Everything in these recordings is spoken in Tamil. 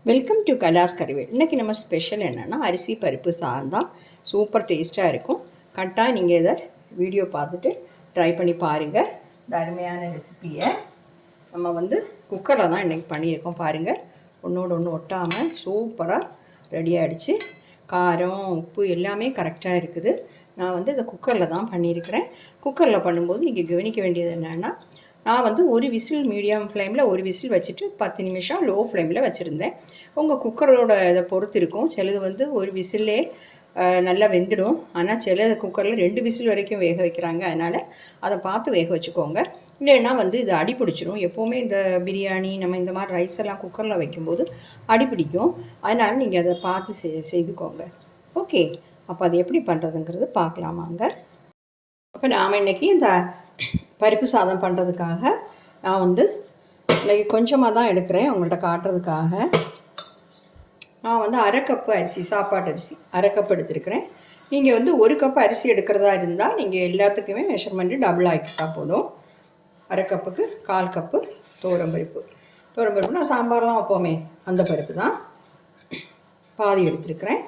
Welcome to கலாஸ் கறிவேல். இன்றைக்கி நம்ம ஸ்பெஷல் என்னென்னா அரிசி பருப்பு சாதம் தான். சூப்பர் டேஸ்ட்டாக இருக்கும். கரெக்டாக நீங்கள் இதை வீடியோ பார்த்துட்டு ட்ரை பண்ணி பாருங்கள். இந்த அருமையான ரெசிப்பியை நம்ம குக்கரில் தான் இன்றைக்கி பண்ணியிருக்கோம். பாருங்கள், ஒன்றோடு ஒன்று ஒட்டாமல் சூப்பராக ரெடி ஆகிடுச்சு. காரம் உப்பு எல்லாமே கரெக்டாக இருக்குது. நான் இதை குக்கரில் தான் பண்ணியிருக்கிறேன். குக்கரில் பண்ணும்போது நீங்கள் கவனிக்க வேண்டியது என்னென்னா, நான் ஒரு விசில் மீடியம் ஃப்ளேமில் ஒரு விசில் வச்சுட்டு 10 நிமிஷம் லோ ஃப்ளேமில் வச்சுருந்தேன். உங்கள் குக்கரோட இதை பொறுத்து இருக்கும். சிலது ஒரு விசிலே நல்லா வெந்துடும். ஆனால் சில குக்கரில் 2 விசில் வரைக்கும் வேக வைக்கிறாங்க. அதனால் அதை பார்த்து வேக வச்சுக்கோங்க. இல்லைன்னா இது அடி பிடிச்சிரும். எப்போவுமே இந்த பிரியாணி நம்ம இந்த மாதிரி ரைஸ் எல்லாம் குக்கரில் வைக்கும்போது அடி பிடிக்கும். அதனால் நீங்கள் அதை பார்த்து செய்துக்கோங்க. ஓகே, அப்போ அது எப்படி பண்ணுறதுங்கிறது பார்க்கலாமாங்க. அப்போ நாம் இன்றைக்கி இந்த பருப்பு சாதம் பண்ணுறதுக்காக நான் இன்றைக்கி கொஞ்சமாக தான் எடுக்கிறேன். உங்கள்கிட்ட காட்டுறதுக்காக நான் அரை கப்பு அரிசி, சாப்பாட்டு அரிசி அரை கப் எடுத்துருக்கிறேன். நீங்கள் 1 கப் அரிசி எடுக்கிறதா இருந்தால் நீங்கள் எல்லாத்துக்குமே மெஷர்மெண்ட்டு டபுள் ஆக்கிட்டா போதும். அரை கப்புக்கு 1/4 கப்பு துவரம்பருப்பு நான் சாம்பார்லாம் வைப்போமே அந்த பருப்பு தான் பாதி எடுத்துருக்கிறேன்.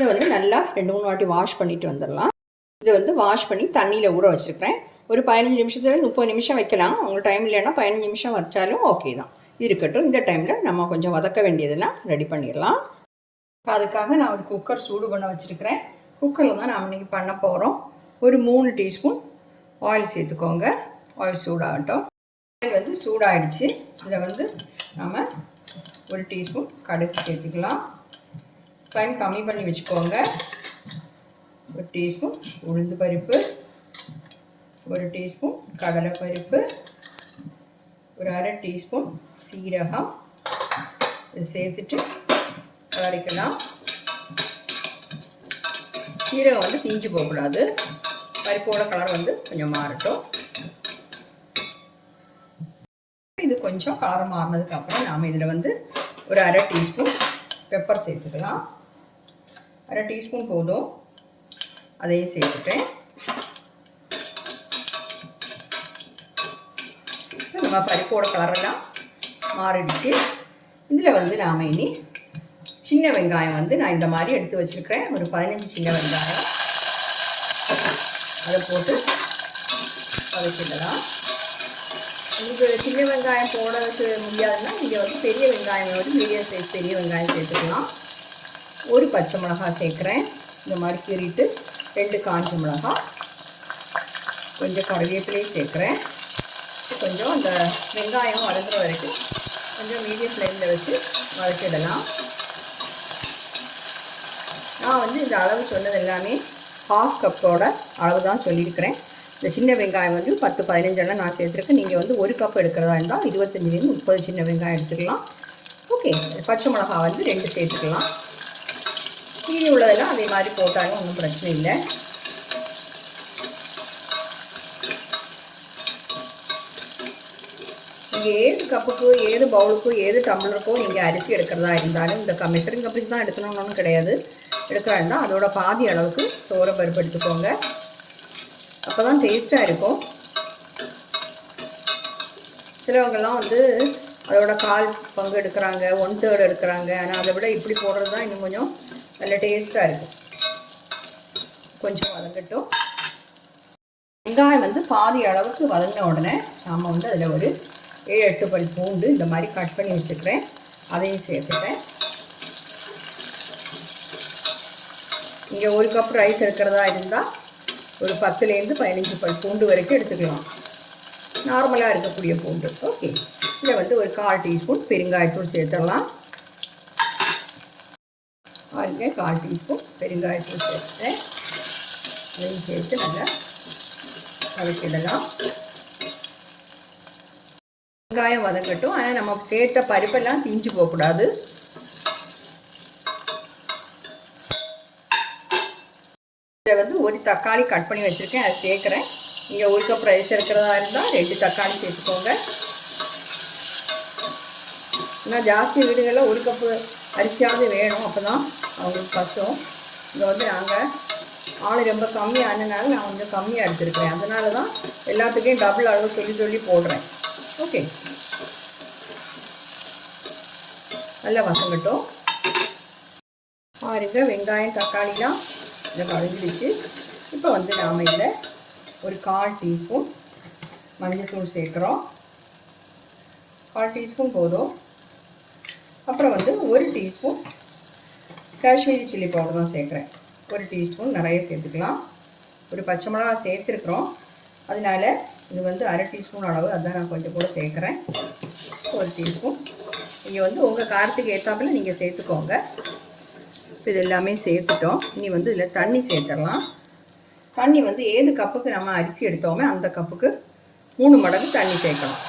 இதை நல்லா 2-3 வாட்டி வாஷ் பண்ணிவிட்டு வந்துடலாம். இதை வாஷ் பண்ணி தண்ணியில் ஊற வச்சுருக்கிறேன். ஒரு 15 நிமிஷத்துலேருந்து 30 நிமிஷம் வைக்கலாம். உங்களுக்கு டைம் இல்லைன்னா 15 நிமிஷம் வச்சாலும் ஓகே தான், இருக்கட்டும். இந்த டைமில் நம்ம கொஞ்சம் வதக்க வேண்டியதெல்லாம் ரெடி பண்ணிடலாம். இப்போ அதுக்காக நான் ஒரு குக்கர் சூடு பண்ண வச்சுருக்கிறேன். குக்கரில் தான் நாம் இன்றைக்கி பண்ண போகிறோம். ஒரு 3 டீஸ்பூன் ஆயில் சேர்த்துக்கோங்க. ஆயில் சூடாகட்டும். ஆயில் சூடாகிடுச்சு. இதில் நம்ம 1 டீஸ்பூன் கடுகு சேர்த்துக்கலாம். ஃப்ளைம் கம்மி பண்ணி வச்சுக்கோங்க. 1 டீஸ்பூன் உளுந்து பருப்பு, 1 டீஸ்பூன் கடலைப்பருப்பு, ஒரு அரை டீஸ்பூன் சீரகம் இதை சேர்த்துட்டு வதக்கலாம். சீரகம் தீஞ்சு போகக்கூடாது. பருப்போட கலர் கொஞ்சம் மாறட்டும். இது கொஞ்சம் கலர் மாறினதுக்கப்புறம் நாம் இதில் ஒரு அரை டீஸ்பூன் பெப்பர் சேர்த்துக்கலாம். அரை டீஸ்பூன் போதும். அதையும் சேர்த்துட்டேன். நம்ம பருப்போட கலரெல்லாம் மாறிடுச்சு. இதில் நாம் இனி சின்ன வெங்காயம் நான் இந்த மாதிரி எடுத்து வச்சுருக்கிறேன். ஒரு 15 சின்ன வெங்காயம் அதை போட்டு வதக்கிடலாம். உங்களுக்கு சின்ன வெங்காயம் போடுறதுக்கு முடியாதுன்னா நீங்கள் பெரிய வெங்காயம் மீடியம் சைஸ் பெரிய வெங்காயம் சேர்த்துக்கலாம். ஒரு பச்சை மிளகாய் சேர்க்குறேன். இந்த மாதிரி கீறிட்டு 2 காஞ்ச மிளகாய், கொஞ்சம் கருவேப்பிலையும் சேர்க்குறேன். கொஞ்சம் அந்த வெங்காயம் வதங்குற வரைக்கும் கொஞ்சம் மீடியம் ஃப்ளேமில் வச்சு வதக்கிடலாம். நான் இந்த அளவு சொன்னது எல்லாமே 1/2 கப்போட அளவு தான் சொல்லியிருக்கிறேன். இந்த சின்ன வெங்காயம் 10-15 எல்லாம் நான் சேர்த்துருக்கேன். நீங்கள் 1 கப் எடுக்கிறதா இருந்தால் 25-30 சின்ன வெங்காயம் எடுத்துக்கலாம். ஓகே, பச்சை மிளகாய் 2 சேர்த்துக்கலாம். கீழே உள்ளதெல்லாம் அதே மாதிரி போட்டாலும் ஒன்றும் பிரச்சனை இல்லை. நீங்கள் ஏது கப்புக்கு, ஏது பவுலுக்கு, ஏது டம்ளருக்கோ நீங்கள் அரிசி எடுக்கிறதா இருந்தாலும் இந்த மெஷரிங் கப்புக்கு தான் எடுக்கணும்னு ஒன்றும் கிடையாது. எடுக்கிறா இருந்தால் அதோட பாதி அளவுக்கு துவரம்பருப்பு எடுத்துக்கோங்க. அப்போ தான் டேஸ்ட்டாக இருக்கும். சிலவங்கெல்லாம் அதோட 1/4 பங்கு எடுக்கிறாங்க, 1/3 எடுக்கிறாங்க. ஆனால் அதை விட இப்படி போடுறது தான் இன்னும் கொஞ்சம் நல்ல டேஸ்ட்டாக இருக்கும். கொஞ்சம் வதங்கட்டும். வெங்காயம் பாதி அளவுக்கு வதங்கின உடனே நாம் அதில் ஒரு 7-8 பல் பூண்டு இந்த மாதிரி கட் பண்ணி வச்சுக்கிறேன். அதையும் சேர்த்துக்கிறேன். இங்கே 1 கப் ரைஸ் எடுக்கிறதா இருந்தால் ஒரு 10-15 பல் பூண்டு வரைக்கும் எடுத்துக்கலாம். நார்மலாக இருக்கக்கூடிய பூண்டு. ஓகே, இதில் ஒரு 1/4 டீஸ்பூன் பெருங்காயத்தூள் சேர்த்துடலாம். 1/4 டீஸ்பூன் பெருங்காயத்தூள் சேர்த்துட்டேன். அதையும் சேர்த்து நல்லா வதக்கிடலாம். வெங்காயம் வதங்கட்டும். ஆனால் நம்ம சேர்த்த பருப்பெல்லாம் தீஞ்சு போகக்கூடாது. இதில் ஒரு தக்காளி கட் பண்ணி வச்சுருக்கேன், அதை சேர்க்குறேன். நீங்கள் 1 கப் ரைஸ் இருக்கிறதா இருந்தால் 2 தக்காளி சேர்த்துக்கோங்க. ஆனால் ஜாஸ்தி வீடுகளில் 1 கப்பு அரிசியாவது வேணும். அப்போ தான் அவங்களுக்கு கஷ்டம். இங்கே நாங்கள் ஆள் ரொம்ப கம்மியானதுனால நான் கொஞ்சம் கம்மியாக எடுத்துருக்கிறேன். அதனால தான் எல்லாத்துக்கும் டபுள் அளவு சொல்லி போடுறேன். ஓகே, நல்லா வதங்கட்டும். பாருங்க, வெங்காயம் தக்காளிலாம் இதை வதங்கிடுச்சு. இப்போ வந்து நாம் இதில் ஒரு 1/4 டீஸ்பூன் மஞ்சள்தூள் சேர்க்குறோம். 1/4 டீஸ்பூன் போதும். அப்புறம் வந்து 1 டீஸ்பூன் காஷ்மீரி சில்லி பவுடர் தான் சேர்க்குறேன். 1 டீஸ்பூன் நிறைய சேர்த்துக்கலாம். ஒரு பச்சை மிளகா சேர்த்துருக்குறோம், அதனால் இது வந்து 1/2 டீஸ்பூன் அளவு, அதுதான் நான் கொஞ்சம் கூட சேர்க்குறேன். 1 டீஸ்பூன் நீங்கள் வந்து உங்கள் காரத்துக்கு ஏற்றாப்புல நீங்கள் சேர்த்துக்கோங்க. இப்போ இது எல்லாமே சேர்த்துட்டோம். இனி வந்து இதில் தண்ணி சேர்த்துடலாம். தண்ணி வந்து ஏது கப்புக்கு நம்ம அரிசி எடுத்தோமே அந்த கப்புக்கு 3 மடங்கு தண்ணி சேர்க்கணும்.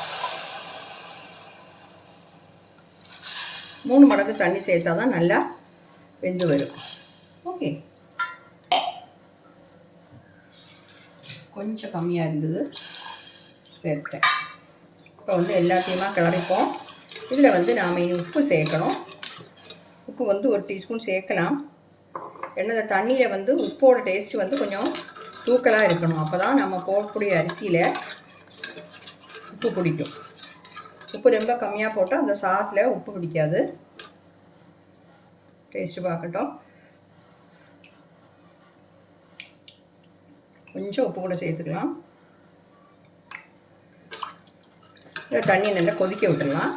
3 மடங்கு தண்ணி சேர்த்தா தான் நல்லா வெந்து வரும். ஓகே, கொஞ்சம் கம்மியாக இருந்தது, சேர்த்துட்டேன். இப்போ வந்து எல்லாத்தையுமா கிளறிப்போம். இதில் வந்து நாம் இனி உப்பு சேர்க்கணும். உப்பு வந்து 1 டீஸ்பூன் சேர்க்கலாம். ஏன்னா இந்த தண்ணியில் வந்து உப்போட டேஸ்ட்டு வந்து கொஞ்சம் தூக்கலாக இருக்கணும். அப்போ தான் நம்ம போடக்கூடிய அரிசியில் உப்பு பிடிக்கும். உப்பு ரொம்ப கம்மியாக போட்டால் அந்த சாதத்தில் உப்பு பிடிக்காது. டேஸ்ட்டு பார்க்கட்டும். கொஞ்சம் உப்பு கூட சேர்த்துக்கலாம். இந்த தண்ணியை நல்லா கொதிக்க விட்டுடலாம்.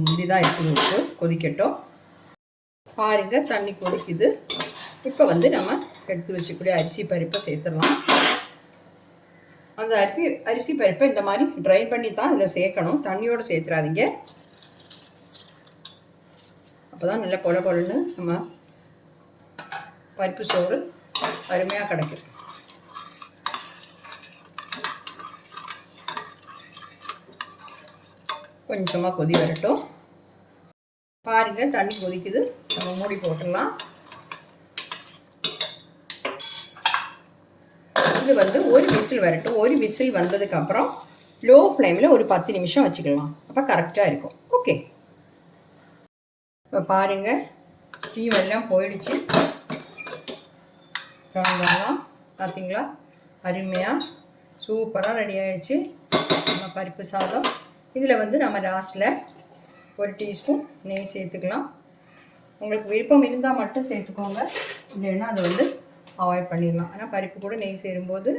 முந்தி தான் இருக்குது உப்பு, கொதிக்கட்டும். பாருங்கள், தண்ணி கொதிக்குது. இப்போ வந்து நம்ம எடுத்து வச்சுக்கூடிய அரிசி பருப்பை சேர்த்துடலாம். அந்த அரிசி பருப்பை இந்த மாதிரி ட்ரை பண்ணி தான் இதில் சேர்க்கணும், தண்ணியோடு சேர்த்துறாதீங்க. அப்போ தான் நல்லா பொல பொலன்னு நம்ம பருப்பு சோறு அருமையாக கிடைக்கும். கொஞ்சமாக கொதி வரட்டும். பாருங்கள், தண்ணி கொதிக்குது. நம்ம மூடி போட்டுடலாம். இது வந்து ஒரு விசில் வரட்டும். ஒரு விசில் வந்ததுக்கப்புறம் லோ ஃப்ளேமில் ஒரு 10 நிமிஷம் வச்சுக்கலாம். அப்போ கரெக்டாக இருக்கும். ஓகே, இப்போ பாருங்கள், ஸ்டீம் எல்லாம் போயிடுச்சு. கலந்துடலாம். பார்த்தீங்களா, அருமையாக சூப்பராக ரெடி ஆகிடுச்சு நம்ம பருப்பு சாதம். இதில் வந்து நம்ம லாஸ்ட்டில் 1 டீஸ்பூன் நெய் சேர்த்துக்கலாம். உங்களுக்கு விருப்பம் இருந்தால் மட்டும் சேர்த்துக்கோங்க, இல்லைன்னா அதை வந்து அவாய்ட் பண்ணிடலாம். ஆனால் பருப்பு கூட நெய் சேரும்போது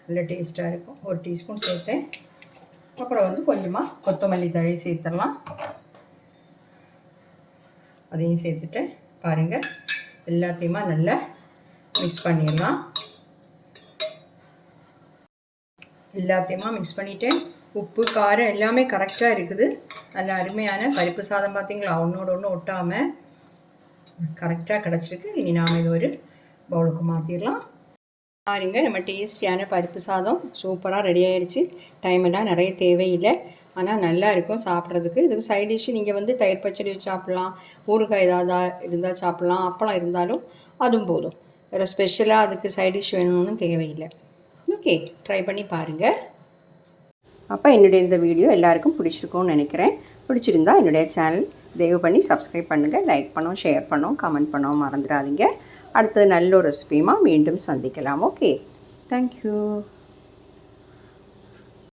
நல்ல டேஸ்ட்டாக இருக்கும். 1 டீஸ்பூன் சேர்த்தேன். அப்புறம் வந்து கொஞ்சமாக கொத்தமல்லி தழை சேர்த்துடலாம். அதையும் சேர்த்துட்டு பாருங்கள், எல்லாத்தையுமா நல்லா மிக்ஸ் பண்ணிடலாம். எல்லாத்தையுமா மிக்ஸ் பண்ணிவிட்டேன். உப்பு காரம் எல்லாமே கரெக்டாக இருக்குது. நல்ல அருமையான பருப்பு சாதம் பார்த்தீங்களா, ஒன்றோட ஒன்று ஒட்டாமல் கரெக்டாக கிடச்சிருக்கு. இனி நாம் இது ஒரு பவுலுக்கு மாற்றிடலாம். பாருங்க, நம்ம டேஸ்டியான பருப்பு சாதம் சூப்பராக ரெடி ஆகிடுச்சு. டைம் எல்லாம் நிறைய தேவையில்லை, ஆனால் நல்லா இருக்கும் சாப்பிட்றதுக்கு. இதுக்கு சைட் டிஷ்ஷு நீங்கள் வந்து தயிர் பச்சடி வச்சு சாப்பிட்லாம், ஊறுகாய் ஏதாவது இருந்தால் சாப்பிட்லாம், அப்பளம் இருந்தாலும் அதுவும் போதும். வேறு ஸ்பெஷலாக அதுக்கு சைட் டிஷ் வேணும்னு தேவையில்லை. ஓகே, ட்ரை பண்ணி பாருங்கள். அப்போ என்னுடைய இந்த வீடியோ எல்லாருக்கும் பிடிச்சிருக்கும்னு நினைக்கிறேன். பிடிச்சிருந்தா என்னுடைய சேனல் தயவு பண்ணி சப்ஸ்கிரைப் பண்ணுங்கள், லைக் பண்ணோம், ஷேர் பண்ணோம், கமெண்ட் பண்ணோம் மறந்துடாதீங்க. அடுத்தது நல்ல ஒரு ரெசிபியுமா மீண்டும் சந்திக்கலாம். Okay, thank you.